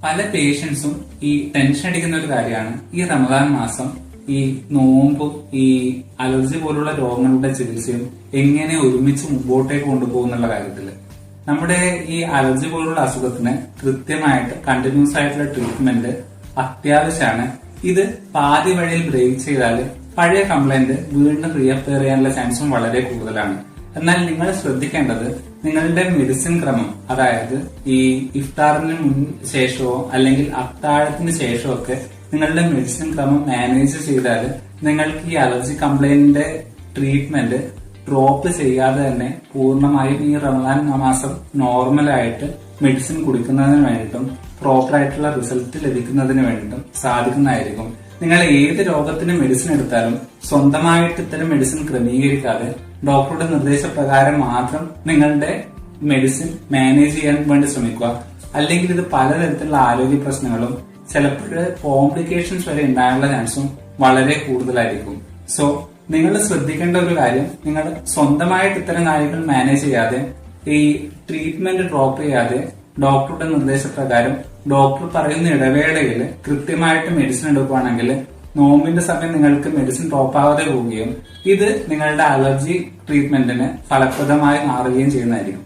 പല പേഷ്യൻസും ഈ ടെൻഷൻ അടിക്കുന്ന ഒരു കാര്യമാണ് ഈ റമദാൻ മാസം ഈ നോമ്പും ഈ അലർജി പോലുള്ള രോഗങ്ങളുടെ ചികിത്സയും എങ്ങനെ ഒരുമിച്ച് മുമ്പോട്ടേക്ക് കൊണ്ടുപോകുന്നുള്ള കാര്യത്തില്. നമ്മുടെ ഈ അലർജി പോലുള്ള അസുഖത്തിന് കൃത്യമായിട്ട് കണ്ടിന്യൂസ് ആയിട്ടുള്ള ട്രീറ്റ്മെന്റ് അത്യാവശ്യമാണ്. ഇത് പാതി വഴിയിൽ ബ്രേക്ക് ചെയ്താൽ പഴയ കംപ്ലൈന്റ് വീണ്ടും റീഅപ്പിയർ ചെയ്യാനുള്ള ചാൻസും വളരെ കൂടുതലാണ്. എന്നാൽ നിങ്ങൾ ശ്രദ്ധിക്കേണ്ടത് നിങ്ങളുടെ മെഡിസിൻ ക്രമം, അതായത് ഈ ഇഫ്താറിന് ശേഷമോ അല്ലെങ്കിൽ അത്താഴത്തിന് ശേഷമോ ഒക്കെ നിങ്ങളുടെ മെഡിസിൻ ക്രമം മാനേജ് ചെയ്താൽ നിങ്ങൾക്ക് ഈ അലർജി കംപ്ലൈന്റിന്റെ ട്രീറ്റ്മെന്റ് ഡ്രോപ്പ് ചെയ്യാതെ തന്നെ പൂർണ്ണമായും ഈ റമദാൻ മാസം നോർമലായിട്ട് മെഡിസിൻ കുടിക്കുന്നതിന് വേണ്ടിയിട്ടും പ്രോപ്പർ ആയിട്ടുള്ള റിസൾട്ട് ലഭിക്കുന്നതിന് വേണ്ടിയിട്ടും സാധിക്കുന്നതായിരിക്കും. നിങ്ങൾ ഏത് രോഗത്തിന് മെഡിസിൻ എടുത്താലും സ്വന്തമായിട്ട് ഇത്തരം മെഡിസിൻ ക്രമീകരിക്കാതെ ഡോക്ടറുടെ നിർദ്ദേശപ്രകാരം മാത്രം നിങ്ങളുടെ മെഡിസിൻ മാനേജ് ചെയ്യാൻ വേണ്ടി ശ്രമിക്കുക. അല്ലെങ്കിൽ ഇത് പലതരത്തിലുള്ള ആരോഗ്യ പ്രശ്നങ്ങളും ചിലപ്പോൾ കോംപ്ലിക്കേഷൻസ് വരെ ഉണ്ടാകാനുള്ള ചാൻസും വളരെ കൂടുതലായിരിക്കും. സോ നിങ്ങൾ ശ്രദ്ധിക്കേണ്ട ഒരു കാര്യം, നിങ്ങൾ സ്വന്തമായിട്ട് ഇത്തരം കാര്യങ്ങൾ മാനേജ് ചെയ്യാതെ ഈ ട്രീറ്റ്മെന്റ് ഡ്രോപ്പ് ചെയ്യാതെ ഡോക്ടറുടെ നിർദ്ദേശപ്രകാരം ഡോക്ടർ പറയുന്ന ഇടവേളയിൽ കൃത്യമായിട്ട് മെഡിസിൻ എടുക്കുകയാണെങ്കിൽ നോമ്പിന്റെ സമയം നിങ്ങൾക്ക് മെഡിസിൻ ഡ്രോപ്പ് ആവാതെ പോവുകയും ഇത് നിങ്ങളുടെ അലർജി ട്രീറ്റ്മെന്റിന് ഫലപ്രദമായി മാറുകയും ചെയ്യുന്നതായിരിക്കും.